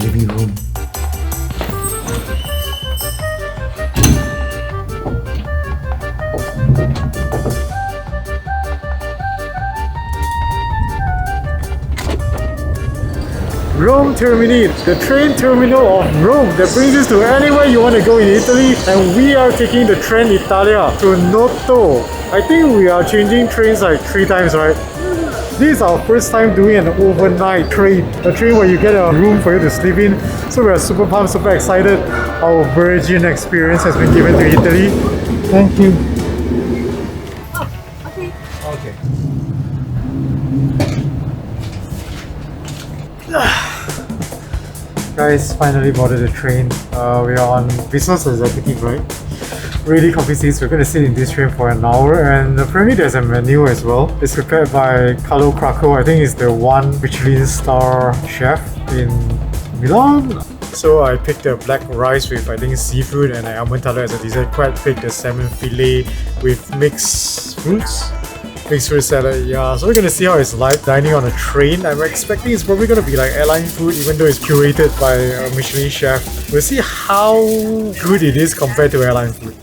living room. Rome Termini, the train terminal of Rome that brings us to anywhere you want to go in Italy, and we are taking the Trenitalia to Noto. I think we are changing trains like 3 times, right? This is our first time doing an overnight train, a train where you get a room for you to sleep in. So we are super pumped, super excited. Our Virgin experience has been given to Italy. Thank you. Okay. Guys, finally boarded the train. We are on business executive, right? Really comfy seats. We're going to sit in this train for an hour, and apparently there's a menu as well. It's prepared by Carlo Cracco. I think he's the one Michelin star chef in Milan. So I picked the black rice with I think seafood and almond tallow as a dessert. Quite picked the salmon fillet with mixed fruits. Mixed fruit salad, yeah. So we're gonna see how it's like dining on a train. I'm expecting it's probably gonna be like airline food, even though it's curated by a Michelin chef. We'll see how good it is compared to airline food.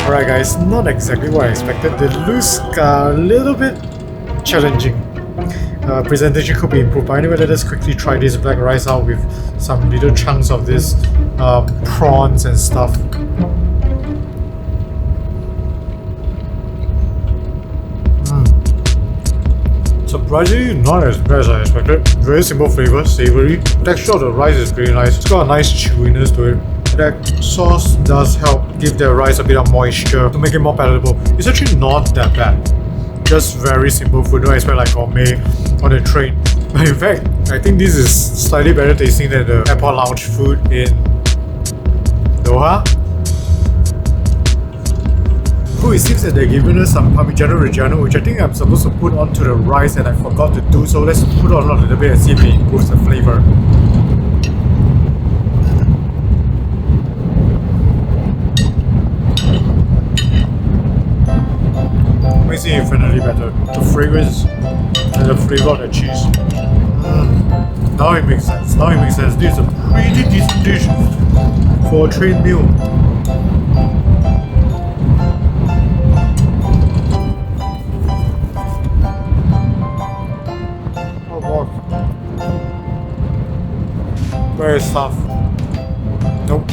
Alright guys, not exactly what I expected. The looks are a little bit challenging. Presentation could be improved, but anyway, let us quickly try this black rice out with some little chunks of this prawns and stuff. Surprisingly not as bad as I expected. Very simple flavour, savoury. Texture of the rice is pretty nice. It's got a nice chewiness to it. That sauce does help give the rice a bit of moisture to make it more palatable. It's actually not that bad. Just very simple food. Don't expect like gourmet on the train. But in fact, I think this is slightly better tasting than the airport lounge food in Doha. Oh, it seems that they're giving us some Parmigiano Reggiano, which I think I'm supposed to put onto the rice and I forgot to do so. Let's put on a little bit and see if it improves the flavour. Makes it infinitely better. The fragrance and the flavour of the cheese. Now it makes sense. Now it makes sense. This is a pretty decent dish for a train meal. Very soft. Nope.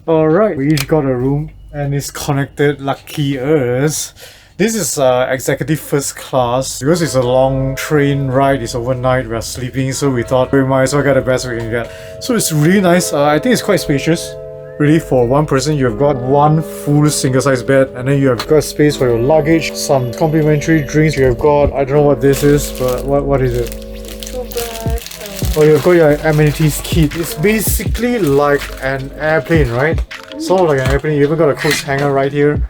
Alright, we each got a room and it's connected, lucky us. This is executive first class. Because it's a long train ride, it's overnight, we're sleeping, so we thought we might as well get the best we can get. So it's really nice. I think it's quite spacious. Really, for one person, you've got one full single-size bed, and then you have got space for your luggage, some complimentary drinks. You have got, I don't know what this is, but what is it? Oh, you've got your amenities kit. It's basically like an airplane, right? Sort of like an airplane. You even got a clothes hanger right here.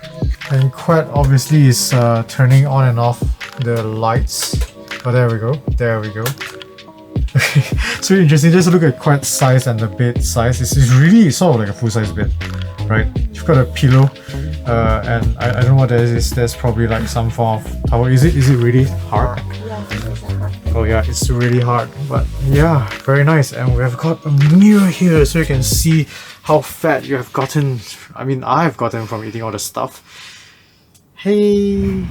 And quite obviously is turning on and off the lights. Oh, there we go. There we go. It's really interesting. Just look at quite size and the bed size. It's really sort of like a full-size bed, right? You've got a pillow, and I don't know what that is. That's probably like some form of towel. Is it really hard? Oh yeah, it's really hard, but yeah, very nice. And we have got a mirror here so you can see how fat you have gotten. I mean, I've gotten from eating all the stuff. Hey!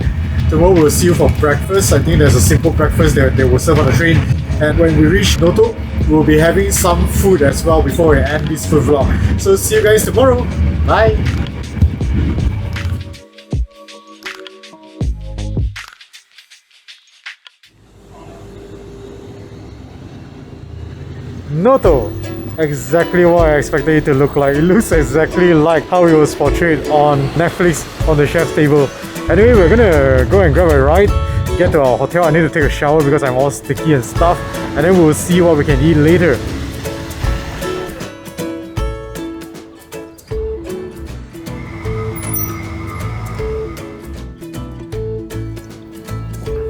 Tomorrow we'll see you for breakfast. I think there's a simple breakfast that they will serve on the train. And when we reach Noto, we'll be having some food as well before we end this food vlog. So see you guys tomorrow. Bye! Noto! Exactly what I expected it to look like. It looks exactly like how it was portrayed on Netflix on the chef's table. Anyway, we're gonna go and grab a ride, get to our hotel. I need to take a shower because I'm all sticky and stuff, and then we'll see what we can eat later.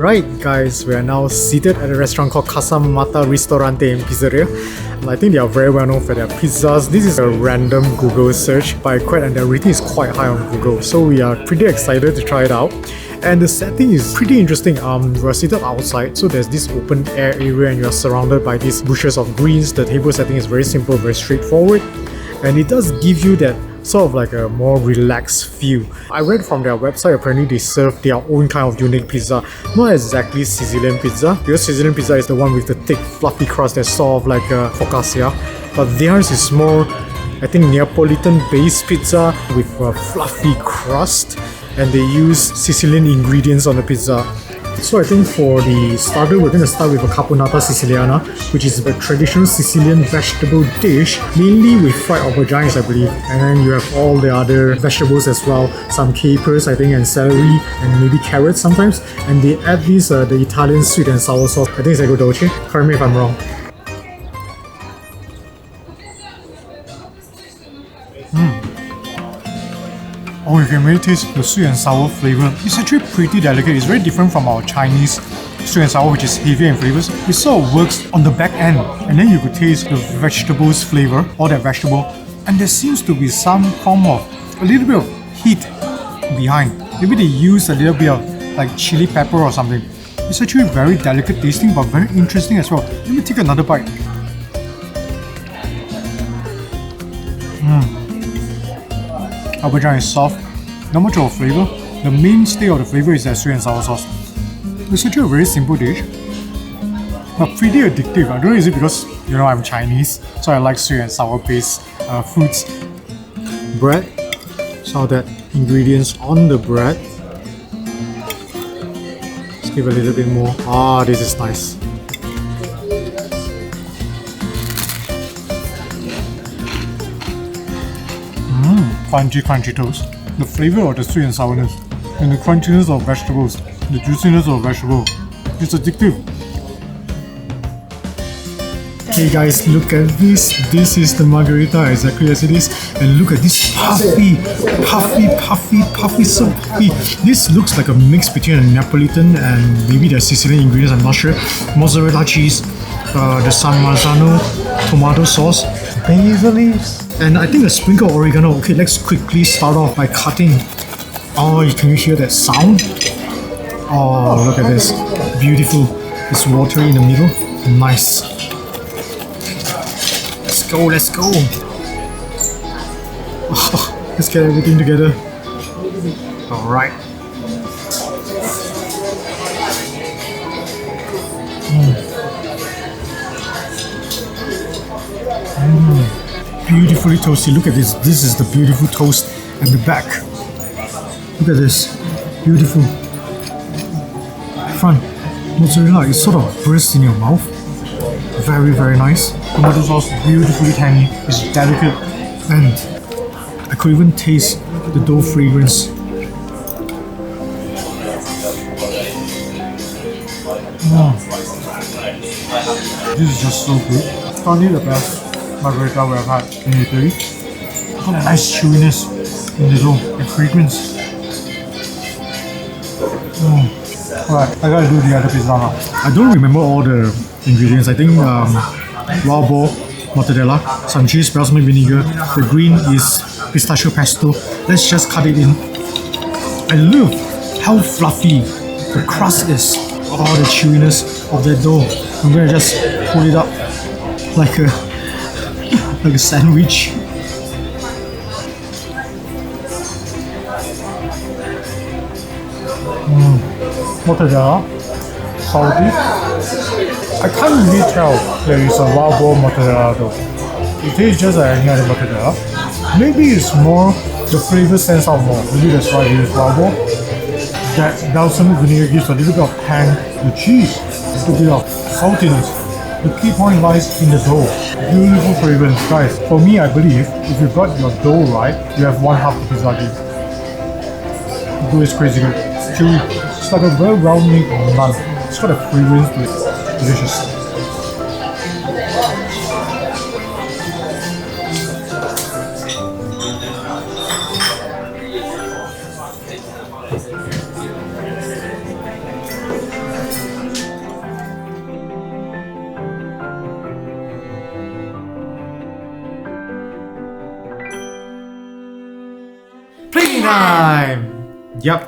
Right, guys, we are now seated at a restaurant called Casa Mata Ristorante and Pizzeria. I think they are very well known for their pizzas. This is a random Google search by Quet and their rating is quite high on Google. So we are pretty excited to try it out. And the setting is pretty interesting. We're seated outside, so there's this open air area and you're surrounded by these bushes of greens. The table setting is very simple, very straightforward. And it does give you that sort of like a more relaxed feel. I read from their website, apparently they serve their own kind of unique pizza. Not exactly Sicilian pizza, because Sicilian pizza is the one with the thick fluffy crust that's sort of like a focaccia. But theirs is more, I think, Neapolitan based pizza with a fluffy crust, and they use Sicilian ingredients on the pizza. So I think for the starter, we're going to start with a caponata siciliana, which is a traditional Sicilian vegetable dish, mainly with fried aubergines, I believe. And then you have all the other vegetables as well, some capers, I think, and celery, and maybe carrots sometimes. And they add this, the Italian sweet and sour sauce. I think it's agrodolce. Correct me if I'm wrong. Oh, you can really taste the sweet and sour flavor. It's actually pretty delicate. It's very different from our Chinese sweet and sour, which is heavier in flavors. It sort of works on the back end, and then you could taste the vegetables flavor, all that vegetable, and there seems to be some form of a little bit of heat behind. Maybe they use a little bit of like chili pepper or something. It's actually very delicate tasting, but very interesting as well. Let me take another bite. Aubergine is soft, not much of a flavor. The mainstay of the flavor is that sweet and sour sauce. It's actually a very simple dish, but pretty addictive. I don't know, is it because, you know, I'm Chinese, so I like sweet and sour based foods. Bread, so that ingredients on the bread. Let's give a little bit more. Ah, this is nice. Crunchy toast. The flavor of the sweet and sourness, and the crunchiness of vegetables, the juiciness of vegetable. It's addictive. Hey guys, look at this. This is the margherita exactly as it is. And look at this puffy, so puffy. This looks like a mix between a Neapolitan and maybe the Sicilian ingredients, I'm not sure. Mozzarella cheese, the San Marzano tomato sauce, basil leaves, and I think a sprinkle of oregano. Okay, let's quickly start off by cutting. Oh, can you hear that sound? Oh, look at this. Beautiful. It's watery in the middle. Nice. Let's go. Oh, let's get everything together. Alright. Beautifully toasty. Look at this. This is the beautiful toast at the back. Look at this. Beautiful. Front. Mozzarella is sort of bursts in your mouth. Very, very nice. Tomato sauce, beautifully tangy. It's delicate. And I could even taste the dough fragrance. This is just so good. Probably the best margherita we have had in Italy. Got a nice chewiness in the dough and fragrance. Alright, I gotta do the other pizza now. I don't remember all the ingredients. I think wild boar, mortadella, some cheese, balsamic vinegar. The green is pistachio pesto. Let's just cut it in. I love how fluffy the crust is. Oh, the chewiness of that dough. I'm gonna just pull it up like a sandwich. Mortadella, salty. I can't really tell that it's a wild boar mortadella though. It tastes just like any other mortadella. Maybe it's more, the flavor stands out more. Maybe that's why it is wild boar. That balsamic vinegar gives a little bit of tang. The cheese, a little bit of saltiness. The key point lies in the dough. Beautiful fragrance, guys. For me, I believe if you got your dough right, you have one half the pizza game. The dough is crazy good. Chewy. It's like a very well-made naan. It's got a fragrance to it. Delicious. Training time! Yep,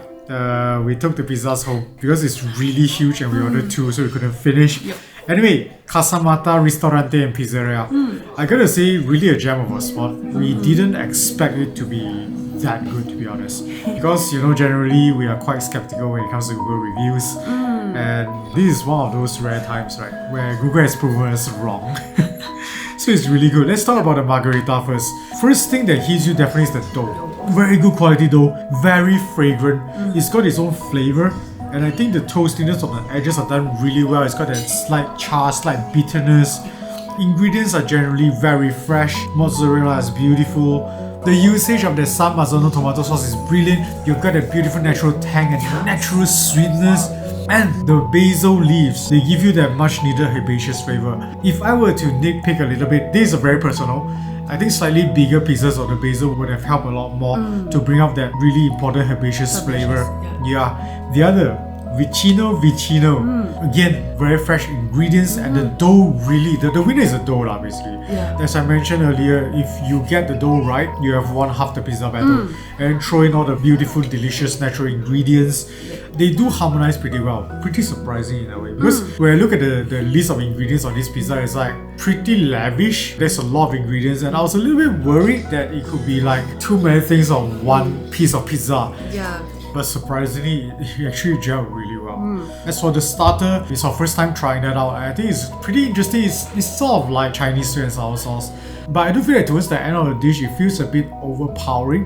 we took the pizzas home because it's really huge and we ordered two so we couldn't finish. Yep. Anyway, Casamata Ristorante and Pizzeria. I gotta say, really a gem of a spot. We didn't expect it to be that good, to be honest. Because, generally we are quite skeptical when it comes to Google reviews. And this is one of those rare times, right, where Google has proven us wrong. So it's really good. Let's talk about the margarita first. First thing that hits you definitely is the dough. Very good quality dough, very fragrant. It's got its own flavor. And I think the toastiness of the edges are done really well. It's got that slight char, slight bitterness. Ingredients are generally very fresh. Mozzarella is beautiful. The usage of the San Marzano tomato sauce is brilliant. You've got a beautiful natural tang and natural sweetness. And the basil leaves, they give you that much needed herbaceous flavor. If I were to nitpick a little bit, this is very personal. I think slightly bigger pieces of the basil would have helped a lot more to bring out that really important herbaceous flavor. Yeah. The other, Vicino. Again, very fresh ingredients and the dough really, the winner is the dough lah, basically. Yeah. As I mentioned earlier, if you get the dough right, you have one half the pizza batter. And throw in all the beautiful, delicious natural ingredients. They do harmonize pretty well. Pretty surprising in a way. Because when I look at the list of ingredients on this pizza, it's like pretty lavish. There's a lot of ingredients and I was a little bit worried that it could be like too many things on one piece of pizza. Yeah. But surprisingly, it actually gelled really well. As for the starter, it's our first time trying that out. I think it's pretty interesting. It's sort of like Chinese sweet and sour sauce. But I do feel that towards the end of the dish, it feels a bit overpowering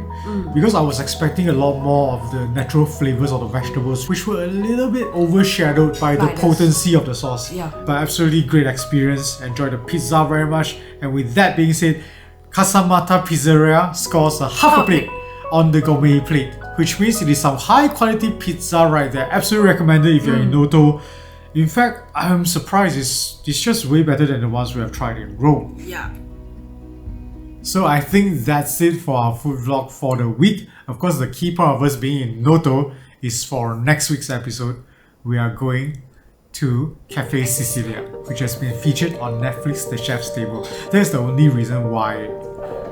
because I was expecting a lot more of the natural flavors of the vegetables, which were a little bit overshadowed by the potency of the sauce. Yeah. But absolutely great experience. Enjoyed the pizza very much. And with that being said, Casamata Pizzeria scores a half a plate on the gourmet plate, which means it is some high quality pizza right there. Absolutely recommended if you're in Noto. In fact, I'm surprised it's just way better than the ones we have tried in Rome. Yeah. So I think that's it for our food vlog for the week. Of course, the key part of us being in Noto is for next week's episode. We are going to Cafe Sicilia, which has been featured on Netflix, The Chef's Table. That's the only reason why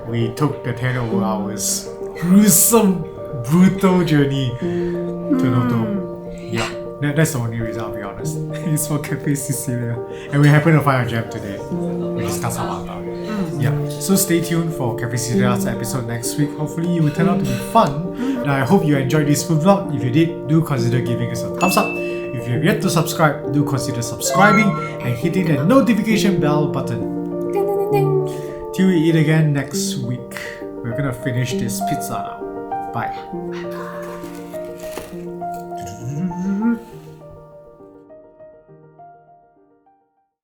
we took the 10 over hours gruesome, brutal journey to Noto. Yeah, that's the only reason, I'll be honest. It's for Cafe Sicilia. And we happen to find a gem today, which is Casamata. Yeah, so stay tuned for Cafe Sicilia's episode next week. Hopefully it will turn out to be fun. And I hope you enjoyed this food vlog. If you did, do consider giving us a thumbs up. If you have yet to subscribe, do consider subscribing and hitting the notification bell button. Ding, ding, ding. Till we eat again next week. We're gonna finish this pizza now. Bye. Bye.